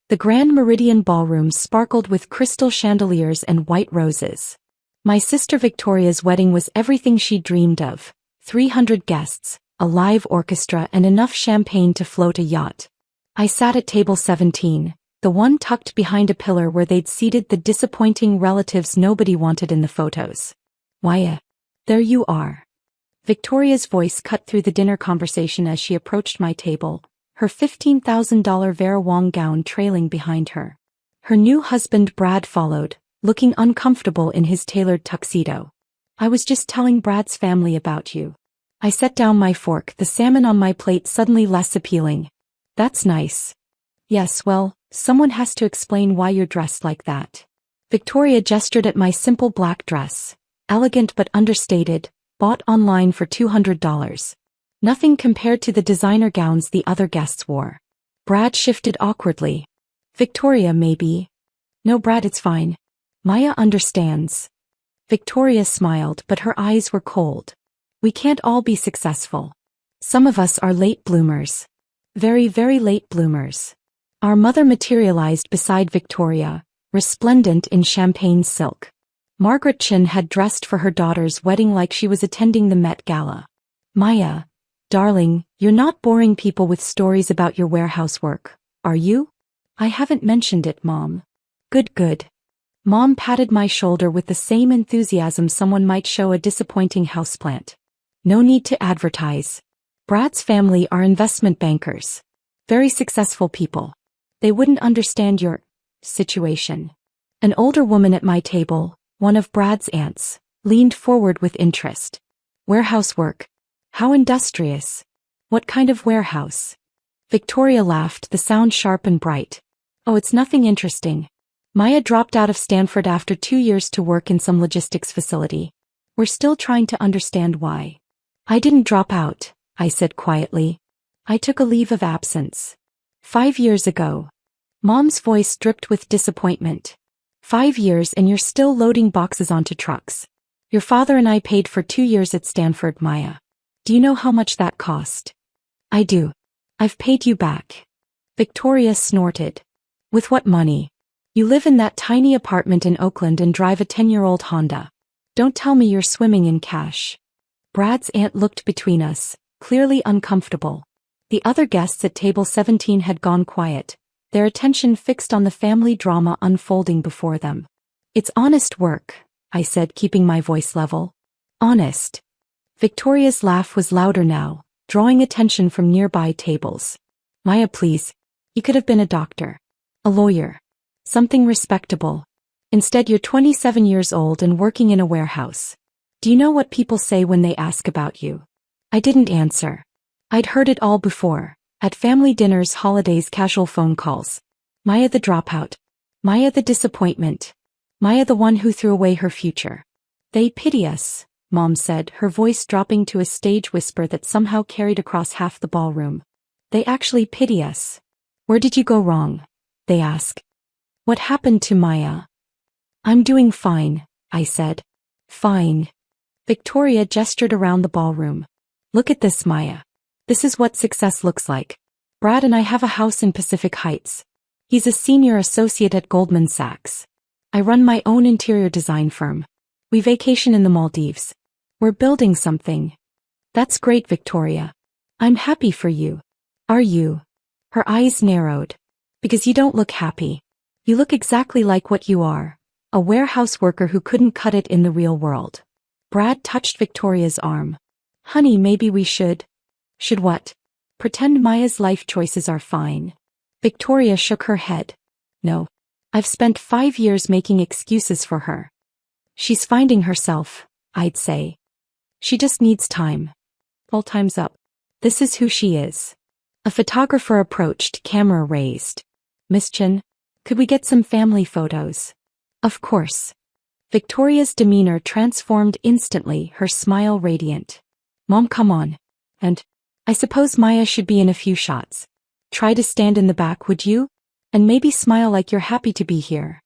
The Grand Meridian Ballroom sparkled with crystal chandeliers and white roses. My sister Victoria's wedding was everything she dreamed of. 300 guests, a live orchestra and enough champagne to float a yacht. I sat at table 17, the one tucked behind a pillar where they'd seated the disappointing relatives nobody wanted in the photos. Maya, there you are. Victoria's voice cut through the dinner conversation as she approached my table, her $15,000 Vera Wang gown trailing behind her. Her new husband Brad followed, looking uncomfortable in his tailored tuxedo. I was just telling Brad's family about you. I set down my fork, the salmon on my plate suddenly less appealing. That's nice. Yes, well, someone has to explain why you're dressed like that. Victoria gestured at my simple black dress, elegant but understated, bought online for $200. Nothing compared to the designer gowns the other guests wore. Brad shifted awkwardly. Victoria, maybe. No, Brad, it's fine. Maya understands. Victoria smiled, but her eyes were cold. We can't all be successful. Some of us are late bloomers. Very, very late bloomers. Our mother materialized beside Victoria, resplendent in champagne silk. Margaret Chin had dressed for her daughter's wedding like she was attending the Met Gala. Maya, darling, you're not boring people with stories about your warehouse work, are you? I haven't mentioned it, Mom. Good, good. Mom patted my shoulder with the same enthusiasm someone might show a disappointing houseplant. No need to advertise. Brad's family are investment bankers. Very successful people. They wouldn't understand your situation. An older woman at my table, one of Brad's aunts, leaned forward with interest. Warehouse work. How industrious. What kind of warehouse? Victoria laughed, the sound sharp and bright. Oh, it's nothing interesting. Maya dropped out of Stanford after 2 years to work in some logistics facility. We're still trying to understand why. I didn't drop out, I said quietly. I took a leave of absence. 5 years ago. Mom's voice dripped with disappointment. 5 years and you're still loading boxes onto trucks. Your father and I paid for 2 years at Stanford, Maya. Do you know how much that cost? I do. I've paid you back. Victoria snorted. With what money? You live in that tiny apartment in Oakland and drive a 10-year-old Honda. Don't tell me you're swimming in cash. Brad's aunt looked between us, clearly uncomfortable. The other guests at table 17 had gone quiet, their attention fixed on the family drama unfolding before them. It's honest work, I said, keeping my voice level. Honest. Victoria's laugh was louder now, drawing attention from nearby tables. Maya, please. You could have been a doctor. A lawyer. Something respectable. Instead, you're 27 years old and working in a warehouse. Do you know what people say when they ask about you? I didn't answer. I'd heard it all before, at family dinners, holidays, casual phone calls. Maya the dropout. Maya the disappointment. Maya the one who threw away her future. They pity us, Mom said, her voice dropping to a stage whisper that somehow carried across half the ballroom. They actually pity us. Where did you go wrong? They ask. What happened to Maya? I'm doing fine, I said. Fine. Victoria gestured around the ballroom. Look at this, Maya. This is what success looks like. Brad and I have a house in Pacific Heights. He's a senior associate at Goldman Sachs. I run my own interior design firm. We vacation in the Maldives. We're building something. That's great, Victoria. I'm happy for you. Are you? Her eyes narrowed. Because you don't look happy. You look exactly like what you are, a warehouse worker who couldn't cut it in the real world. Brad touched Victoria's arm. Honey, maybe we should. Should what? Pretend Maya's life choices are fine. Victoria shook her head. No. I've spent 5 years making excuses for her. She's finding herself, I'd say. She just needs time. Well, time's up. This is who she is. A photographer approached, camera raised. Miss Chin, could we get some family photos? Of course. Victoria's demeanor transformed instantly, her smile radiant. Mom, come on. And I suppose Maya should be in a few shots. Try to stand in the back, would you? And maybe smile like you're happy to be here.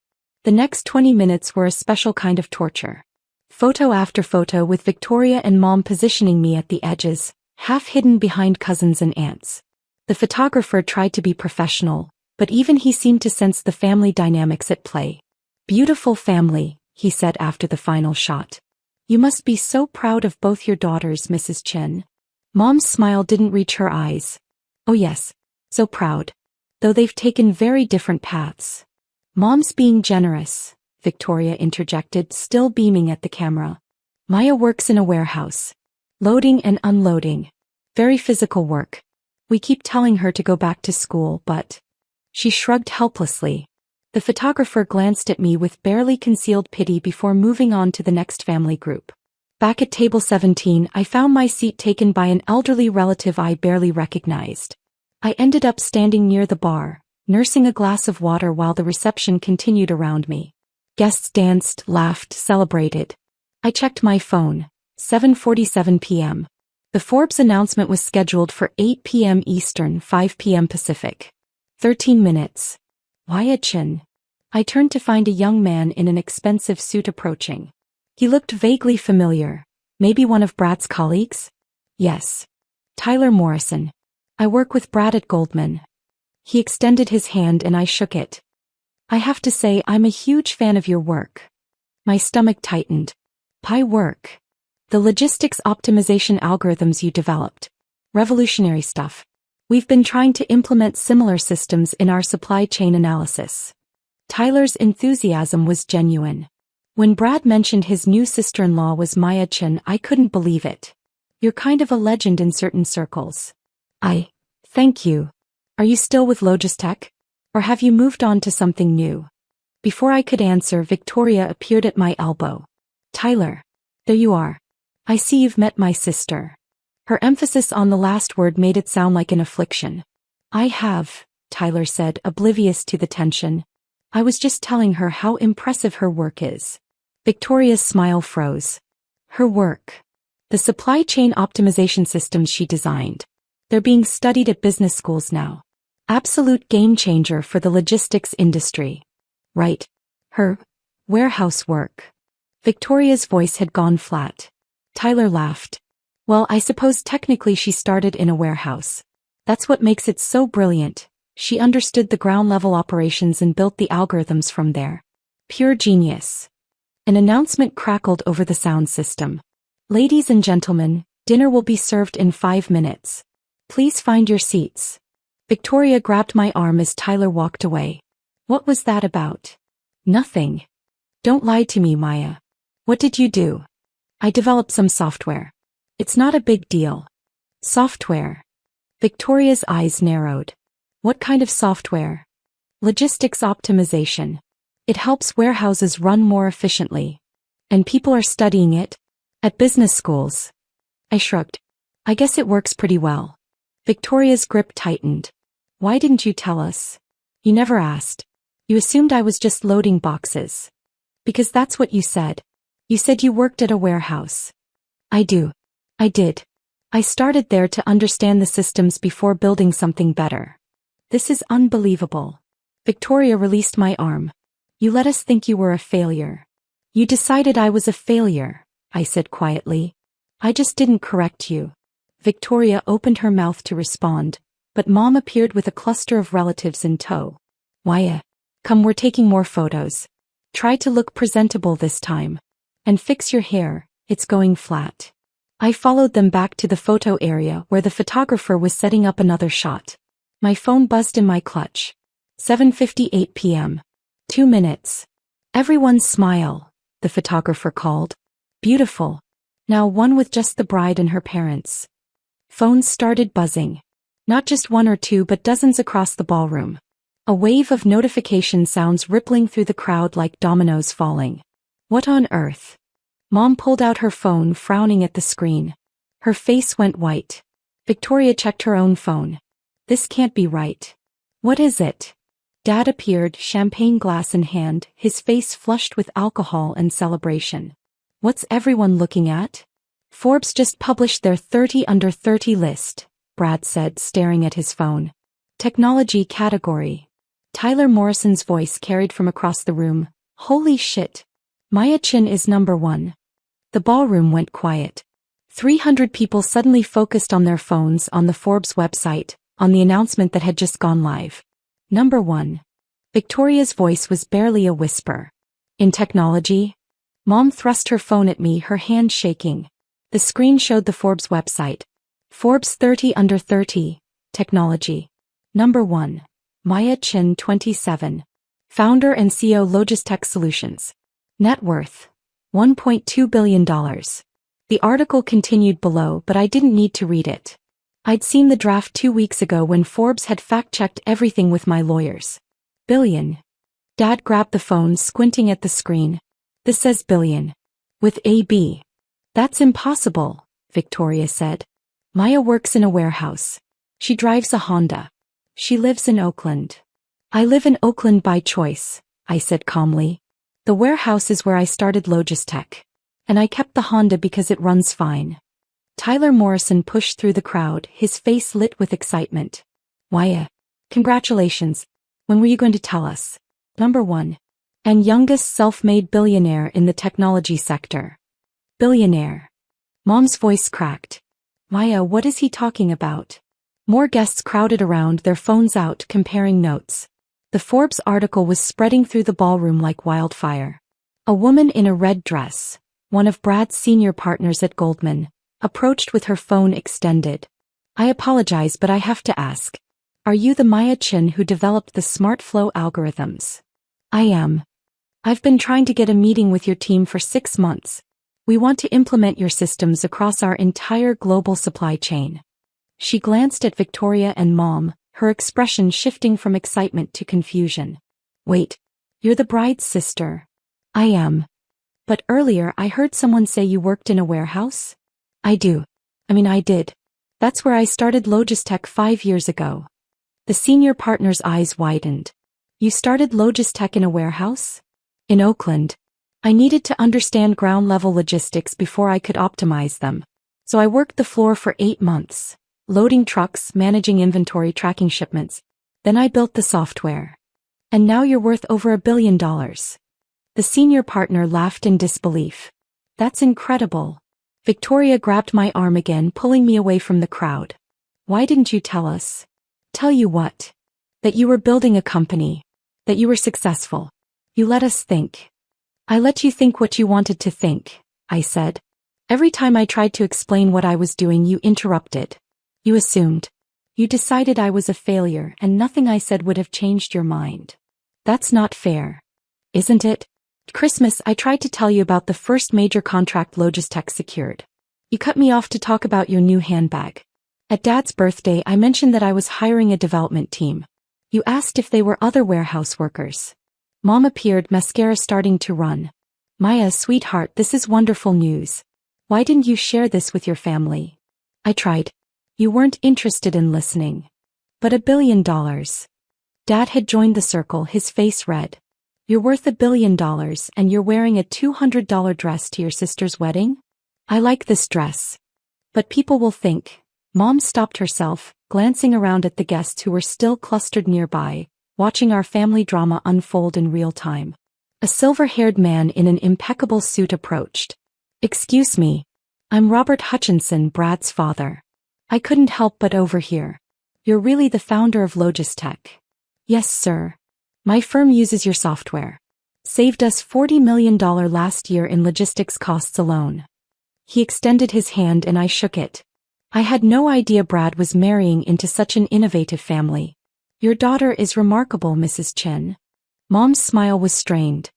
The next 20 minutes were a special kind of torture. Photo after photo with Victoria and Mom positioning me at the edges, half hidden behind cousins and aunts. The photographer tried to be professional, but even he seemed to sense the family dynamics at play. "Beautiful family," he said after the final shot. "You must be so proud of both your daughters, Mrs. Chen." Mom's smile didn't reach her eyes. "Oh yes, so proud. Though they've taken very different paths." "Mom's being generous," Victoria interjected, still beaming at the camera. "Maya works in a warehouse. Loading and unloading. Very physical work. We keep telling her to go back to school, but..." She shrugged helplessly. The photographer glanced at me with barely concealed pity before moving on to the next family group. Back at table 17, I found my seat taken by an elderly relative I barely recognized. I ended up standing near the bar, nursing a glass of water while the reception continued around me. Guests danced, laughed, celebrated. I checked my phone. 7:47 p.m. The Forbes announcement was scheduled for 8 p.m. Eastern, 5 p.m. Pacific. 13 minutes. Maya Chen. I turned to find a young man in an expensive suit approaching. He looked vaguely familiar. Maybe one of Brad's colleagues? Yes. Tyler Morrison. I work with Brad at Goldman. He extended his hand and I shook it. "I have to say I'm a huge fan of your work." My stomach tightened. "Pie work. The logistics optimization algorithms you developed. Revolutionary stuff. We've been trying to implement similar systems in our supply chain analysis." Tyler's enthusiasm was genuine. When Brad mentioned his new sister-in-law was Maya Chen, I couldn't believe it. "You're kind of a legend in certain circles." Thank you. Are you still with Logistech? Or have you moved on to something new?" Before I could answer, Victoria appeared at my elbow. "Tyler. There you are. I see you've met my sister." Her emphasis on the last word made it sound like an affliction. "I have," Tyler said, oblivious to the tension. "I was just telling her how impressive her work is." Victoria's smile froze. "Her work. The supply chain optimization systems she designed. They're being studied at business schools now. Absolute game changer for the logistics industry." "Right. Her warehouse work." Victoria's voice had gone flat. Tyler laughed. "Well, I suppose technically she started in a warehouse. That's what makes it so brilliant. She understood the ground-level operations and built the algorithms from there. Pure genius." An announcement crackled over the sound system. "Ladies and gentlemen, dinner will be served in 5 minutes. Please find your seats." Victoria grabbed my arm as Tyler walked away. "What was that about?" "Nothing. Don't lie to me, Maya. What did you do?" "I developed some software. It's not a big deal." "Software?" Victoria's eyes narrowed. "What kind of software?" "Logistics optimization. It helps warehouses run more efficiently. And people are studying it? At business schools." I shrugged. "I guess it works pretty well." Victoria's grip tightened. "Why didn't you tell us?" "You never asked. You assumed I was just loading boxes." "Because that's what you said. You said you worked at a warehouse." I did. I started there to understand the systems before building something better." "This is unbelievable." Victoria released my arm. "You let us think you were a failure." "You decided I was a failure," I said quietly. "I just didn't correct you." Victoria opened her mouth to respond, but Mom appeared with a cluster of relatives in tow. "Maya, come, we're taking more photos. Try to look presentable this time. And fix your hair, it's going flat." I followed them back to the photo area where the photographer was setting up another shot. My phone buzzed in my clutch. 7:58 p.m. 2 minutes. "Everyone smile," the photographer called. "Beautiful. Now one with just the bride and her parents." Phones started buzzing. Not just one or two but dozens across the ballroom. A wave of notification sounds rippling through the crowd like dominoes falling. "What on earth?" Mom pulled out her phone, frowning at the screen. Her face went white. Victoria checked her own phone. "This can't be right." "What is it?" Dad appeared, champagne glass in hand, his face flushed with alcohol and celebration. "What's everyone looking at?" "Forbes just published their 30 under 30 list," Brad said, staring at his phone. "Technology category." Tyler Morrison's voice carried from across the room. "Holy shit. Maya Chen is number 1. The ballroom went quiet. 300 people suddenly focused on their phones, on the Forbes website, on the announcement that had just gone live. Number 1. Victoria's voice was barely a whisper. In technology? Mom thrust her phone at me, her hand shaking. The screen showed the Forbes website. Forbes 30 under 30. Technology. Number 1. Maya Chin, 27. Founder and CEO Logistech Solutions. Net worth. $1.2 billion. The article continued below, but I didn't need to read it. I'd seen the draft 2 weeks ago when Forbes had fact-checked everything with my lawyers. Billion. Dad grabbed the phone, squinting at the screen. This says billion. With a B. That's impossible, Victoria said. Maya works in a warehouse. She drives a Honda. She lives in Oakland. I live in Oakland by choice, I said calmly. The warehouse is where I started Logistech. And I kept the Honda because it runs fine. Tyler Morrison pushed through the crowd, his face lit with excitement. Maya. Congratulations. When were you going to tell us? Number 1. And youngest self-made billionaire in the technology sector. Billionaire. Mom's voice cracked. Maya, what is he talking about? More guests crowded around, their phones out, comparing notes. The Forbes article was spreading through the ballroom like wildfire. A woman in a red dress, one of Brad's senior partners at Goldman, approached with her phone extended. I apologize, but I have to ask. Are you the Maya Chin who developed the smart flow algorithms? I am. I've been trying to get a meeting with your team for 6 months. We want to implement your systems across our entire global supply chain. She glanced at Victoria and Mom, her expression shifting from excitement to confusion. Wait, you're the bride's sister. I am. But earlier I heard someone say you worked in a warehouse? I did. That's where I started Logistech 5 years ago. The senior partner's eyes widened. You started Logistech in a warehouse? In Oakland. I needed to understand ground-level logistics before I could optimize them. So I worked the floor for 8 months. Loading trucks, managing inventory, tracking shipments. Then I built the software. And now you're worth over $1 billion. The senior partner laughed in disbelief. That's incredible. Victoria grabbed my arm again, pulling me away from the crowd. Why didn't you tell us? Tell you what? That you were building a company. That you were successful. You let us think. I let you think what you wanted to think, I said. Every time I tried to explain what I was doing, you interrupted. You assumed. You decided I was a failure and nothing I said would have changed your mind. That's not fair. Isn't it? Christmas, I tried to tell you about the first major contract Logistech secured. You cut me off to talk about your new handbag. At Dad's birthday, I mentioned that I was hiring a development team. You asked if they were other warehouse workers. Mom appeared, mascara starting to run. Maya, sweetheart, this is wonderful news. Why didn't you share this with your family? I tried. You weren't interested in listening. But $1 billion. Dad had joined the circle, his face red. You're worth $1 billion and you're wearing a $200 dress to your sister's wedding? I like this dress. But people will think. Mom stopped herself, glancing around at the guests who were still clustered nearby, watching our family drama unfold in real time. A silver-haired man in an impeccable suit approached. Excuse me. I'm Robert Hutchinson, Brad's father. I couldn't help but overhear. You're really the founder of Logistech? Yes, sir. My firm uses your software. Saved us $40 million last year in logistics costs alone. He extended his hand and I shook it. I had no idea Brad was marrying into such an innovative family. Your daughter is remarkable, Mrs. Chen. Mom's smile was strained.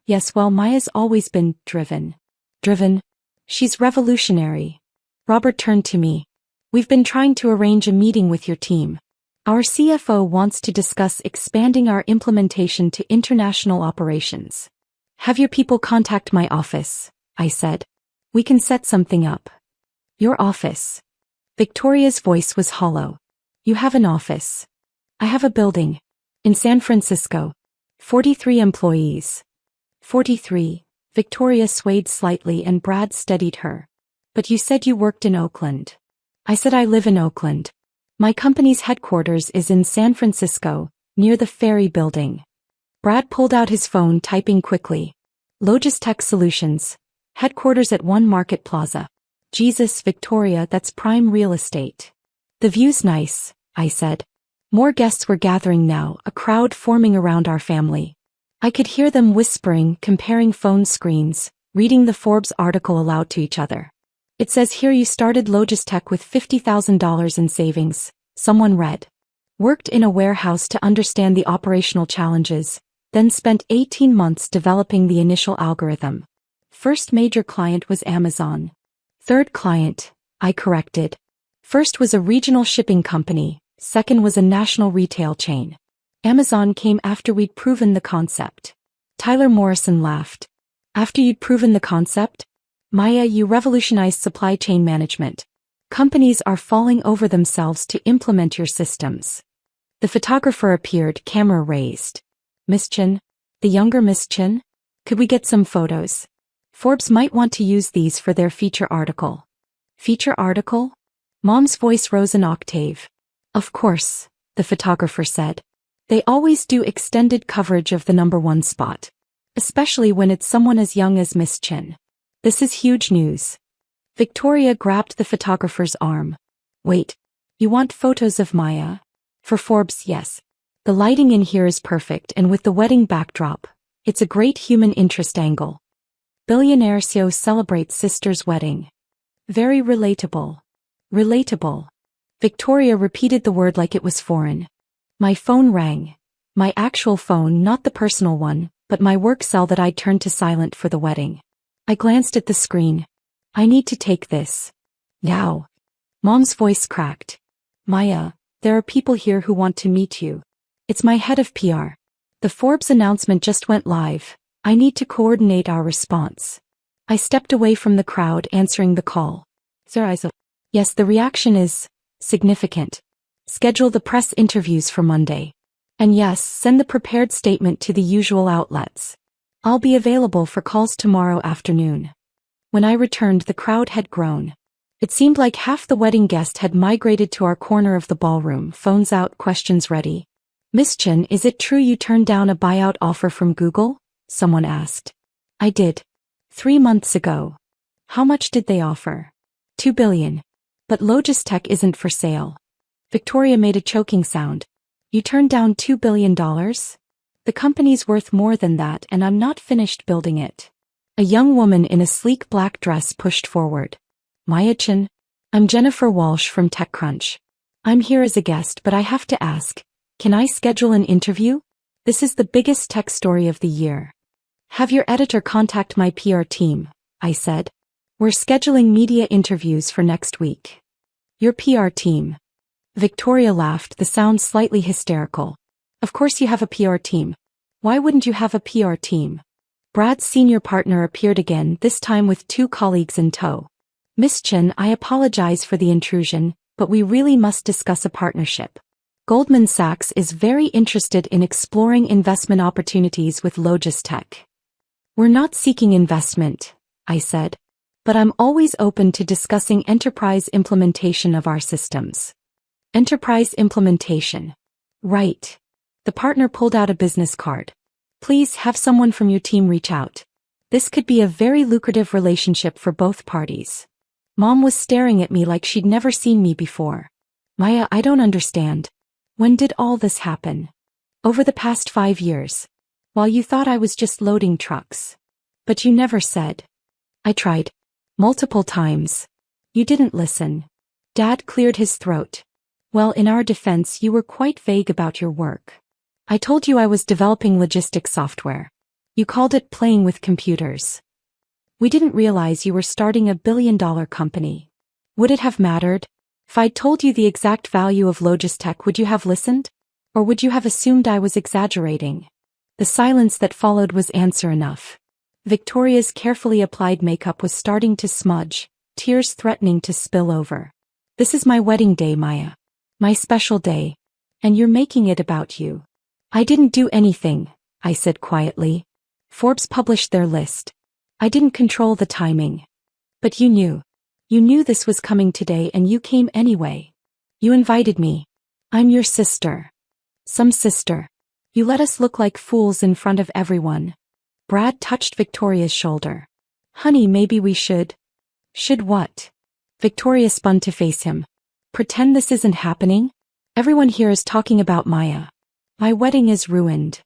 Yes, well, Maya's always been driven. Driven? She's revolutionary. Robert turned to me. We've been trying to arrange a meeting with your team. Our CFO wants to discuss expanding our implementation to international operations. Have your people contact my office, I said. We can set something up. Your office. Victoria's voice was hollow. You have an office. I have a building. In San Francisco. 43 employees. 43. Victoria swayed slightly and Brad steadied her. But you said you worked in Oakland. I said I live in Oakland. My company's headquarters is in San Francisco, near the Ferry Building. Brad pulled out his phone, typing quickly. Logistech Solutions. Headquarters at One Market Plaza. Jesus, Victoria, that's prime real estate. The view's nice, I said. More guests were gathering now, a crowd forming around our family. I could hear them whispering, comparing phone screens, reading the Forbes article aloud to each other. It says here you started Logistech with $50,000 in savings, someone read. Worked in a warehouse to understand the operational challenges, then spent 18 months developing the initial algorithm. First major client was Amazon. Third client, I corrected. First was a regional shipping company, second was a national retail chain. Amazon came after we'd proven the concept. Tyler Morrison laughed. After you'd proven the concept? Maya, you revolutionized supply chain management. Companies are falling over themselves to implement your systems. The photographer appeared, camera raised. Miss Chin? The younger Miss Chin? Could we get some photos? Forbes might want to use these for their feature article. Feature article? Mom's voice rose an octave. Of course, the photographer said. They always do extended coverage of the #1 spot. Especially when it's someone as young as Miss Chin. This is huge news. Victoria grabbed the photographer's arm. Wait, you want photos of Maya? For Forbes, yes. The lighting in here is perfect, and with the wedding backdrop, it's a great human interest angle. Billionaire CEO celebrates sister's wedding. Very relatable. Relatable. Victoria repeated the word like it was foreign. My phone rang. My actual phone, not the personal one, but my work cell that I turned to silent for the wedding. I glanced at the screen. I need to take this. Now. Mom's voice cracked. Maya, there are people here who want to meet you. It's my head of PR. The Forbes announcement just went live. I need to coordinate our response. I stepped away from the crowd answering the call. Sir, yes, the reaction is significant. Schedule the press interviews for Monday. And yes, send the prepared statement to the usual outlets. I'll be available for calls tomorrow afternoon. When I returned, the crowd had grown. It seemed like half the wedding guests had migrated to our corner of the ballroom, phones out, questions ready. Miss Chin, is it true you turned down a buyout offer from Google? Someone asked. I did. 3 months ago. How much did they offer? $2 billion. But Logistech isn't for sale. Victoria made a choking sound. You turned down $2 billion? The company's worth more than that, and I'm not finished building it. A young woman in a sleek black dress pushed forward. Maya Chin? I'm Jennifer Walsh from TechCrunch. I'm here as a guest, but I have to ask, can I schedule an interview? This is the biggest tech story of the year. Have your editor contact my PR team, I said. We're scheduling media interviews for next week. Your PR team. Victoria laughed, the sound slightly hysterical. Of course you have a PR team. Why wouldn't you have a PR team? Brad's senior partner appeared again, this time with 2 colleagues in tow. Miss Chin, I apologize for the intrusion, but we really must discuss a partnership. Goldman Sachs is very interested in exploring investment opportunities with Logistech. We're not seeking investment, I said. But I'm always open to discussing enterprise implementation of our systems. Enterprise implementation. Right. The partner pulled out a business card. Please have someone from your team reach out. This could be a very lucrative relationship for both parties. Mom was staring at me like she'd never seen me before. Maya, I don't understand. When did all this happen? Over the past 5 years. While you thought I was just loading trucks. But you never said. I tried. Multiple times. You didn't listen. Dad cleared his throat. Well, in our defense, you were quite vague about your work. I told you I was developing logistics software. You called it playing with computers. We didn't realize you were starting a billion-dollar company. Would it have mattered? If I'd told you the exact value of Logistech, would you have listened? Or would you have assumed I was exaggerating? The silence that followed was answer enough. Victoria's carefully applied makeup was starting to smudge, tears threatening to spill over. This is my wedding day, Maya. My special day. And you're making it about you. I didn't do anything, I said quietly. Forbes published their list. I didn't control the timing. But you knew. You knew this was coming today and you came anyway. You invited me. I'm your sister. Some sister. You let us look like fools in front of everyone. Brad touched Victoria's shoulder. Honey, maybe we should. Should what? Victoria spun to face him. Pretend this isn't happening? Everyone here is talking about Maya. My wedding is ruined.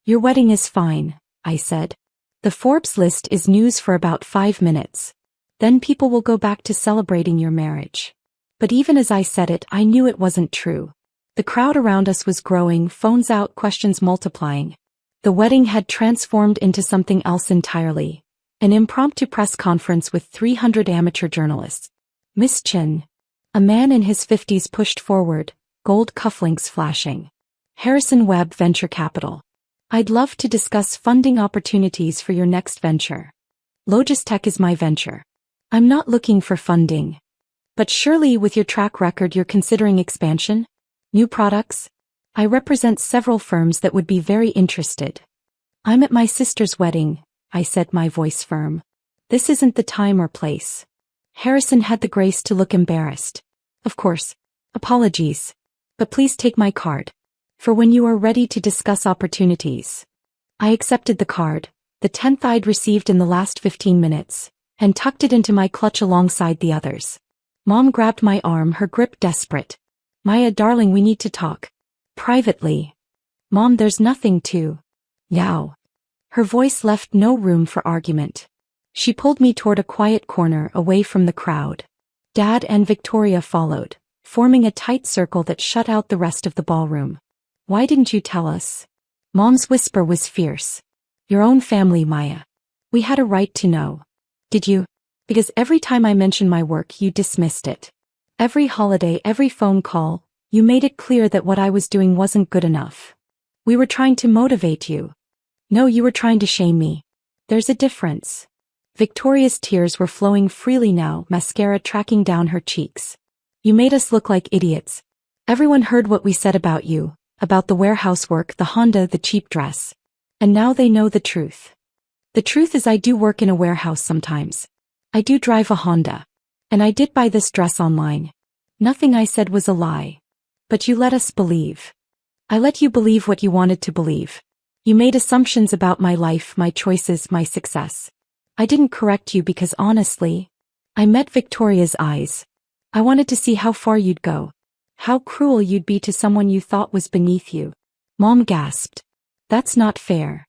Your wedding is fine, I said. The Forbes list is news for about 5 minutes. Then people will go back to celebrating your marriage. But even as I said it, I knew it wasn't true. The crowd around us was growing, phones out, questions multiplying. The wedding had transformed into something else entirely. An impromptu press conference with 300 amateur journalists. Miss Chin. A man in his 50s pushed forward, gold cufflinks flashing. Harrison Webb Venture Capital. I'd love to discuss funding opportunities for your next venture. Logistech is my venture. I'm not looking for funding. But surely with your track record you're considering expansion? New products? I represent several firms that would be very interested. I'm at my sister's wedding, I said, my voice firm. This isn't the time or place. Harrison had the grace to look embarrassed. Of course. Apologies. But please take my card. For when you are ready to discuss opportunities. I accepted the card, the 10th I'd received in the last 15 minutes, and tucked it into my clutch alongside the others. Mom grabbed my arm, her grip desperate. Maya, darling, we need to talk. Privately. Mom, there's nothing to. Yow. Her voice left no room for argument. She pulled me toward a quiet corner away from the crowd. Dad and Victoria followed, forming a tight circle that shut out the rest of the ballroom. Why didn't you tell us? Mom's whisper was fierce. Your own family, Maya. We had a right to know. Did you? Because every time I mentioned my work you dismissed it. Every holiday, every phone call, you made it clear that what I was doing wasn't good enough. We were trying to motivate you. No, you were trying to shame me. There's a difference. Victoria's tears were flowing freely now, mascara tracking down her cheeks. You made us look like idiots. Everyone heard what we said about you. About the warehouse work, the Honda, the cheap dress. And now they know the truth. The truth is I do work in a warehouse sometimes. I do drive a Honda. And I did buy this dress online. Nothing I said was a lie. But you let us believe. I let you believe what you wanted to believe. You made assumptions about my life, my choices, my success. I didn't correct you because honestly, I met Victoria's eyes. I wanted to see how far you'd go. How cruel you'd be to someone you thought was beneath you. Mom gasped. That's not fair.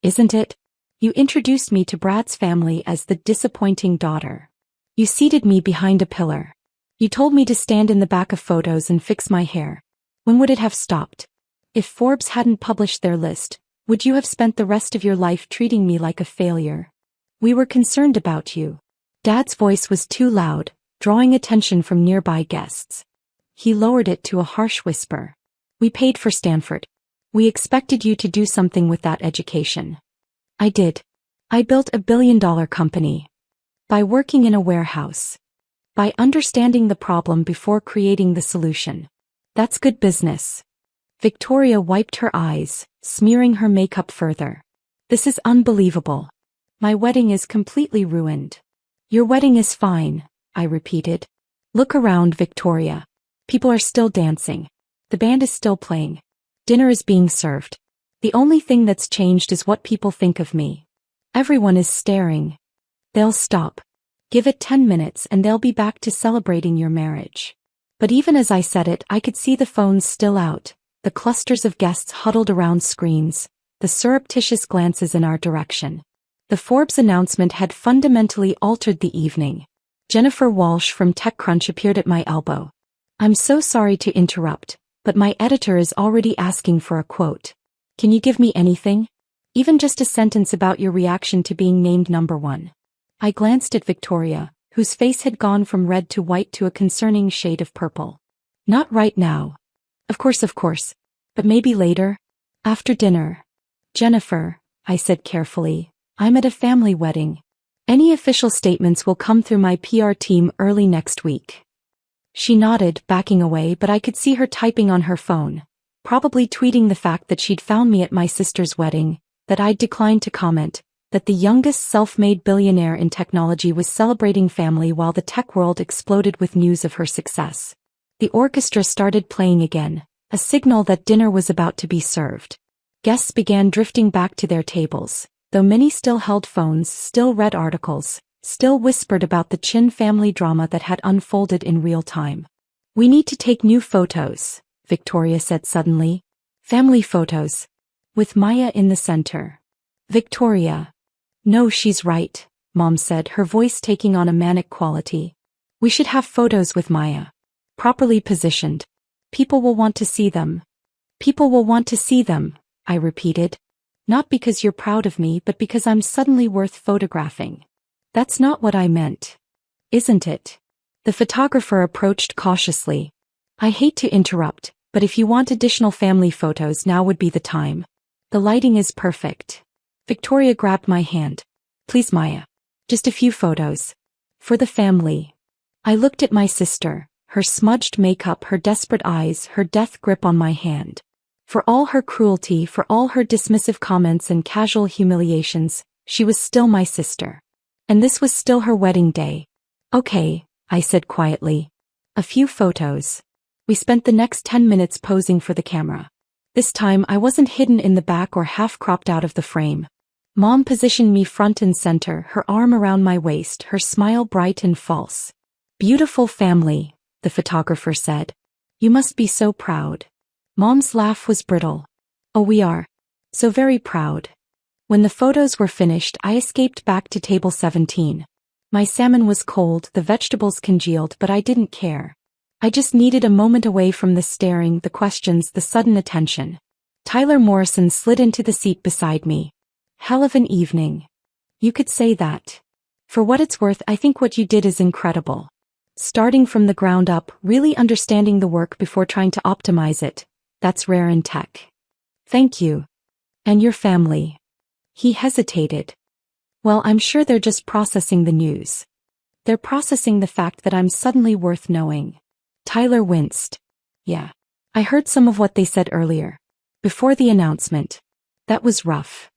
Isn't it? You introduced me to Brad's family as the disappointing daughter. You seated me behind a pillar. You told me to stand in the back of photos and fix my hair. When would it have stopped? If Forbes hadn't published their list, would you have spent the rest of your life treating me like a failure? We were concerned about you. Dad's voice was too loud, drawing attention from nearby guests. He lowered it to a harsh whisper. We paid for Stanford. We expected you to do something with that education. I did. I built a billion-dollar company. By working in a warehouse. By understanding the problem before creating the solution. That's good business. Victoria wiped her eyes, smearing her makeup further. This is unbelievable. My wedding is completely ruined. Your wedding is fine, I repeated. Look around, Victoria. People are still dancing. The band is still playing. Dinner is being served. The only thing that's changed is what people think of me. Everyone is staring. They'll stop. Give it 10 minutes and they'll be back to celebrating your marriage. But even as I said it, I could see the phones still out, the clusters of guests huddled around screens, the surreptitious glances in our direction. The Forbes announcement had fundamentally altered the evening. Jennifer Walsh from TechCrunch appeared at my elbow. I'm so sorry to interrupt, but my editor is already asking for a quote. Can you give me anything? Even just a sentence about your reaction to being named number one. I glanced at Victoria, whose face had gone from red to white to a concerning shade of purple. Not right now. Of course. But maybe later? After dinner. Jennifer, I said carefully, I'm at a family wedding. Any official statements will come through my PR team early next week. She nodded, backing away, but I could see her typing on her phone, probably tweeting the fact that she'd found me at my sister's wedding, that I'd declined to comment, that the youngest self-made billionaire in technology was celebrating family while the tech world exploded with news of her success. The orchestra started playing again, a signal that dinner was about to be served. Guests began drifting back to their tables, though many still held phones, still read articles, still whispered about the Chin family drama that had unfolded in real time. We need to take new photos, Victoria said suddenly. Family photos. With Maya in the center. Victoria. No, she's right, Mom said, her voice taking on a manic quality. We should have photos with Maya. Properly positioned. People will want to see them. People will want to see them, I repeated. Not because you're proud of me, but because I'm suddenly worth photographing. That's not what I meant. Isn't it? The photographer approached cautiously. I hate to interrupt, but if you want additional family photos, now would be the time. The lighting is perfect. Victoria grabbed my hand. Please, Maya. Just a few photos. For the family. I looked at my sister, her smudged makeup, her desperate eyes, her death grip on my hand. For all her cruelty, for all her dismissive comments and casual humiliations, she was still my sister. And this was still her wedding day. Okay, I said quietly. A few photos. We spent the next 10 minutes posing for the camera. This time I wasn't hidden in the back or half cropped out of the frame. Mom positioned me front and center, her arm around my waist, her smile bright and false. Beautiful family, the photographer said. You must be so proud. Mom's laugh was brittle. Oh, we are. So very proud. When the photos were finished, I escaped back to table 17. My salmon was cold, the vegetables congealed, but I didn't care. I just needed a moment away from the staring, the questions, the sudden attention. Tyler Morrison slid into the seat beside me. Hell of an evening. You could say that. For what it's worth, I think what you did is incredible. Starting from the ground up, really understanding the work before trying to optimize it. That's rare in tech. Thank you. And your family. He hesitated. Well, I'm sure they're just processing the news. They're processing the fact that I'm suddenly worth knowing. Tyler winced. Yeah. I heard some of what they said earlier. Before the announcement. That was rough.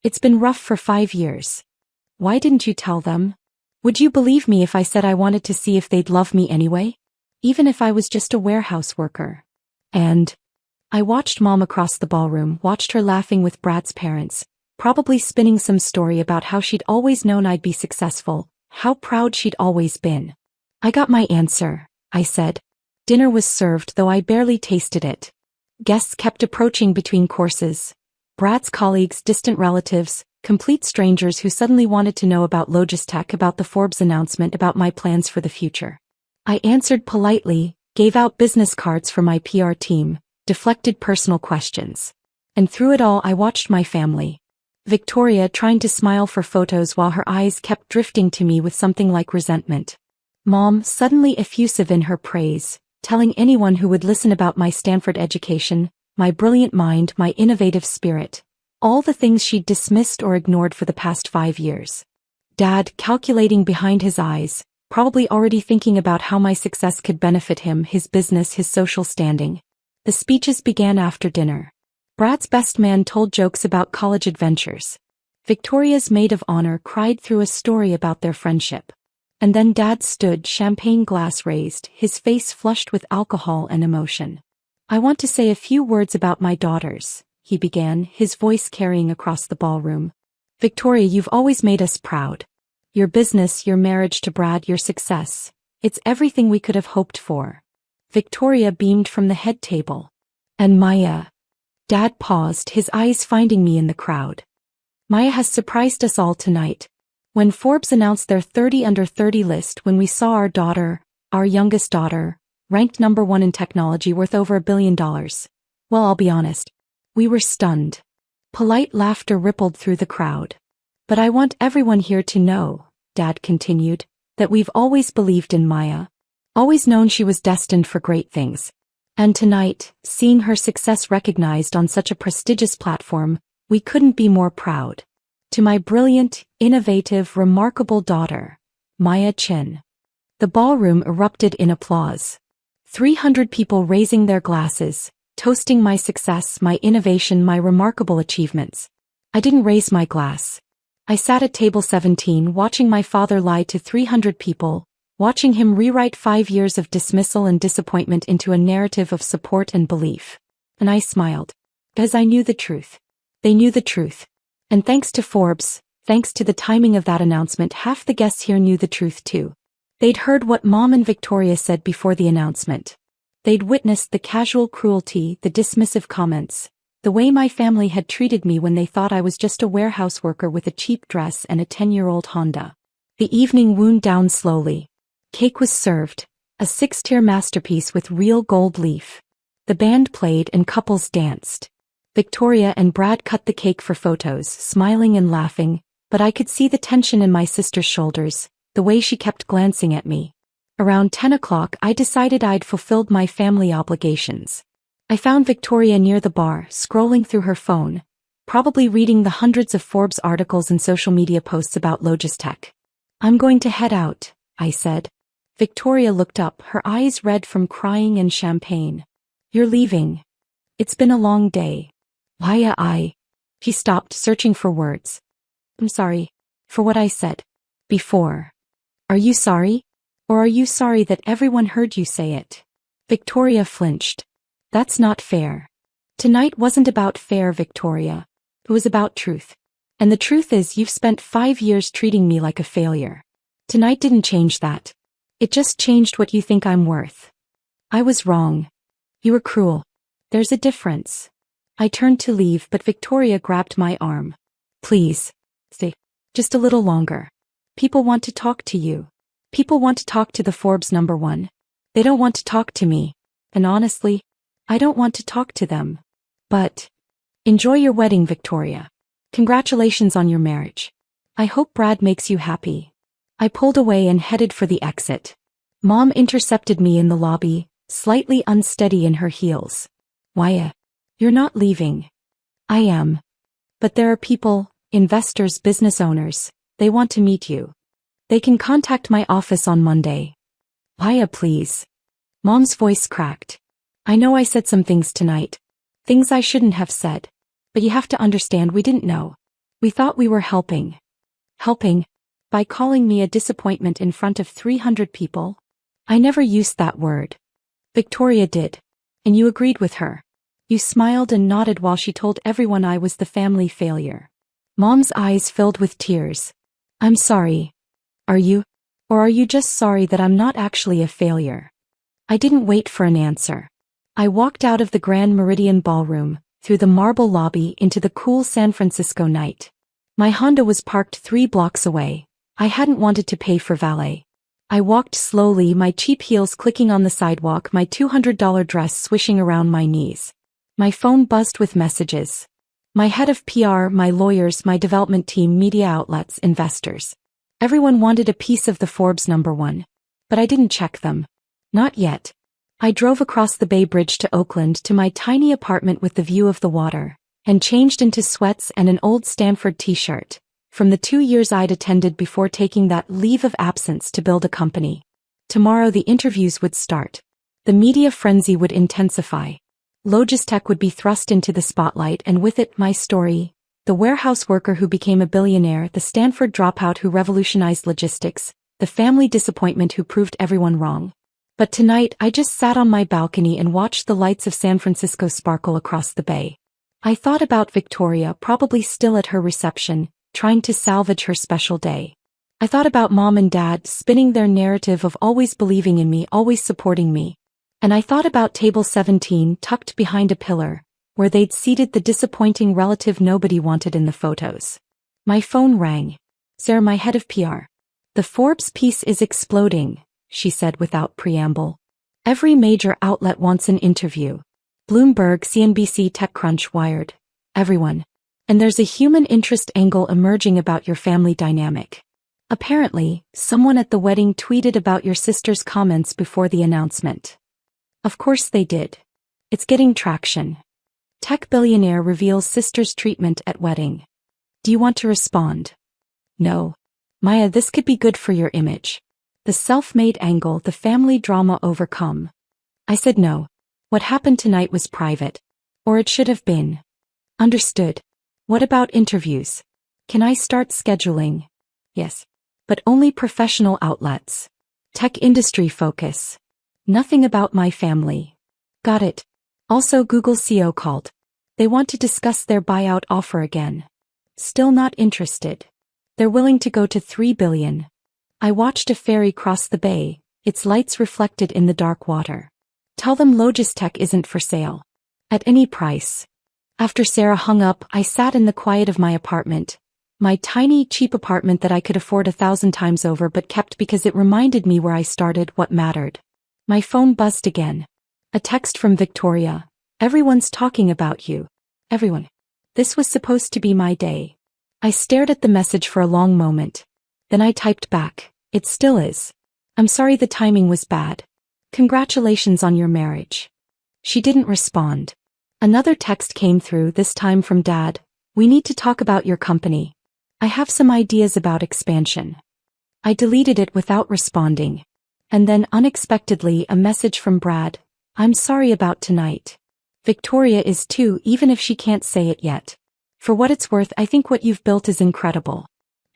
It's been rough for 5 years. Why didn't you tell them? Would you believe me if I said I wanted to see if they'd love me anyway? Even if I was just a warehouse worker. And I watched Mom across the ballroom, watched her laughing with Brad's parents, probably spinning some story about how she'd always known I'd be successful, how proud she'd always been. I got my answer, I said. Dinner was served, though I barely tasted it. Guests kept approaching between courses. Brad's colleagues, distant relatives, complete strangers who suddenly wanted to know about Logistech, about the Forbes announcement, about my plans for the future. I answered politely, gave out business cards for my PR team, deflected personal questions. And through it all I watched my family. Victoria trying to smile for photos while her eyes kept drifting to me with something like resentment. Mom suddenly effusive in her praise, telling anyone who would listen about my Stanford education, my brilliant mind, my innovative spirit. All the things she'd dismissed or ignored for the past 5 years. Dad calculating behind his eyes, probably already thinking about how my success could benefit him, his business, his social standing. The speeches began after dinner. Brad's best man told jokes about college adventures. Victoria's maid of honor cried through a story about their friendship. And then Dad stood, champagne glass raised, his face flushed with alcohol and emotion. I want to say a few words about my daughters, he began, his voice carrying across the ballroom. Victoria, you've always made us proud. Your business, your marriage to Brad, your success. It's everything we could have hoped for. Victoria beamed from the head table. And Maya. Dad paused, his eyes finding me in the crowd. Maya has surprised us all tonight. When Forbes announced their 30 under 30 list, when we saw our daughter, our youngest daughter, ranked number 1 in technology, worth over $1 billion. Well, I'll be honest. We were stunned. Polite laughter rippled through the crowd. But I want everyone here to know, Dad continued, that we've always believed in Maya. Always known she was destined for great things. And tonight, seeing her success recognized on such a prestigious platform, we couldn't be more proud. To my brilliant, innovative, remarkable daughter, Maya Chin. The ballroom erupted in applause. 300 people raising their glasses, toasting my success, my innovation, my remarkable achievements. I didn't raise my glass. I sat at table 17 watching my father lie to 300 people, watching him rewrite 5 years of dismissal and disappointment into a narrative of support and belief. And I smiled. Because I knew the truth. They knew the truth. And thanks to Forbes, thanks to the timing of that announcement, half the guests here knew the truth too. They'd heard what Mom and Victoria said before the announcement. They'd witnessed the casual cruelty, the dismissive comments, the way my family had treated me when they thought I was just a warehouse worker with a cheap dress and a 10-year-old Honda. The evening wound down slowly. Cake was served, a 6-tier masterpiece with real gold leaf. The band played and couples danced. Victoria and Brad cut the cake for photos, smiling and laughing, but I could see the tension in my sister's shoulders, the way she kept glancing at me. Around 10 o'clock I decided I'd fulfilled my family obligations. I found Victoria near the bar, scrolling through her phone, probably reading the hundreds of Forbes articles and social media posts about Logistech. "I'm going to head out," I said. Victoria looked up, her eyes red from crying and champagne. "You're leaving? It's been a long day." "Why, He stopped, searching for words. "I'm sorry. For what I said. Before. Are you sorry? Or are you sorry that everyone heard you say it?" Victoria flinched. "That's not fair." "Tonight wasn't about fair, Victoria. It was about truth. And the truth is you've spent 5 years treating me like a failure. Tonight didn't change that. It just changed what you think I'm worth. I was wrong. You were cruel. There's a difference." I turned to leave, but Victoria grabbed my arm. "Please. Stay. Just a little longer. People want to talk to you. People want to talk to the Forbes #1. They don't want to talk to me. And honestly, I don't want to talk to them. But enjoy your wedding, Victoria. Congratulations on your marriage. I hope Brad makes you happy." I pulled away and headed for the exit. Mom intercepted me in the lobby, slightly unsteady in her heels. "Waya, you're not leaving." "I am. But there are people, investors, business owners, they want to meet you. They can contact my office on Monday." "Waya, please." Mom's voice cracked. "I know I said some things tonight. Things I shouldn't have said. But you have to understand we didn't know. We thought we were helping." "Helping? By calling me a disappointment in front of 300 people? I never used that word." "Victoria did. And you agreed with her. You smiled and nodded while she told everyone I was the family failure." Mom's eyes filled with tears. "I'm sorry. Are you? Or are you just sorry that I'm not actually a failure?" I didn't wait for an answer. I walked out of the Grand Meridian Ballroom, through the marble lobby into the cool San Francisco night. My Honda was parked 3 blocks away. I hadn't wanted to pay for valet. I walked slowly, my cheap heels clicking on the sidewalk, my $200 dress swishing around my knees. My phone buzzed with messages. My head of PR, my lawyers, my development team, media outlets, investors. Everyone wanted a piece of the Forbes #1. But I didn't check them. Not yet. I drove across the Bay Bridge to Oakland to my tiny apartment with the view of the water, and changed into sweats and an old Stanford t-shirt, from the 2 years I'd attended before taking that leave of absence to build a company. Tomorrow the interviews would start. The media frenzy would intensify. Logistech would be thrust into the spotlight, and with it my story. The warehouse worker who became a billionaire, the Stanford dropout who revolutionized logistics, the family disappointment who proved everyone wrong. But tonight I just sat on my balcony and watched the lights of San Francisco sparkle across the bay. I thought about Victoria, probably still at her reception, trying to salvage her special day. I thought about Mom and Dad, spinning their narrative of always believing in me, always supporting me. And I thought about table 17, tucked behind a pillar, where they'd seated the disappointing relative nobody wanted in the photos. My phone rang. "Sarah, my head of PR. The Forbes piece is exploding," she said without preamble. "Every major outlet wants an interview. Bloomberg, CNBC, TechCrunch, Wired. Everyone. And there's a human interest angle emerging about your family dynamic. Apparently, someone at the wedding tweeted about your sister's comments before the announcement." Of course they did. It's getting traction. Tech billionaire reveals sister's treatment at wedding. Do you want to respond? No. Maya, this could be good for your image. The self-made angle, the family drama overcome. I said no. What happened tonight was private. Or it should have been. Understood. What about interviews? Can I start scheduling? Yes. But only professional outlets. Tech industry focus. Nothing about my family. Got it. Also, Google CEO called. They want to discuss their buyout offer again. Still not interested. They're willing to go to $3 billion. I watched a ferry cross the bay, its lights reflected in the dark water. Tell them Logistech isn't for sale. At any price. After Sarah hung up, I sat in the quiet of my apartment. My tiny, cheap apartment that I could afford 1,000 times over but kept because it reminded me where I started, what mattered. My phone buzzed again. A text from Victoria. Everyone's talking about you. Everyone. This was supposed to be my day. I stared at the message for a long moment. Then I typed back. It still is. I'm sorry the timing was bad. Congratulations on your marriage. She didn't respond. Another text came through, this time from Dad. We need to talk about your company. I have some ideas about expansion. I deleted it without responding. And then unexpectedly a message from Brad. I'm sorry about tonight. Victoria is too, even if she can't say it yet. For what it's worth, I think what you've built is incredible.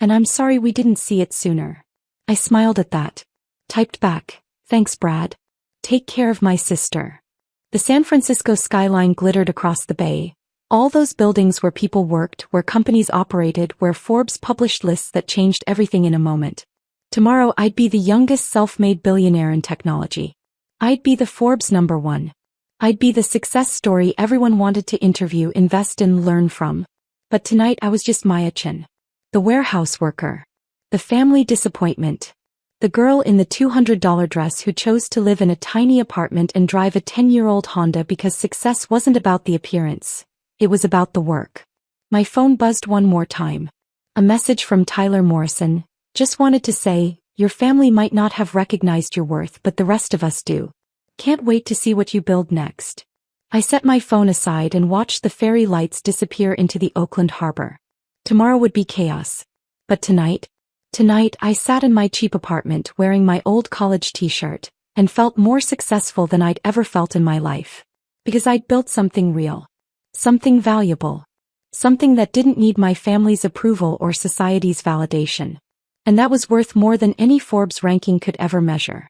And I'm sorry we didn't see it sooner. I smiled at that. Typed back. Thanks, Brad. Take care of my sister. The San Francisco skyline glittered across the bay. All those buildings where people worked, where companies operated, where Forbes published lists that changed everything in a moment. Tomorrow I'd be the youngest self-made billionaire in technology. I'd be the Forbes #1. I'd be the success story everyone wanted to interview, invest in, learn from. But tonight I was just Maya Chen. The warehouse worker. The family disappointment. The girl in the $200 dress who chose to live in a tiny apartment and drive a 10-year-old Honda because success wasn't about the appearance. It was about the work. My phone buzzed one more time. A message from Tyler Morrison. Just wanted to say, your family might not have recognized your worth, but the rest of us do. Can't wait to see what you build next. I set my phone aside and watched the fairy lights disappear into the Oakland harbor. Tomorrow would be chaos. But tonight I sat in my cheap apartment wearing my old college t-shirt and felt more successful than I'd ever felt in my life. Because I'd built something real. Something valuable. Something that didn't need my family's approval or society's validation. And that was worth more than any Forbes ranking could ever measure.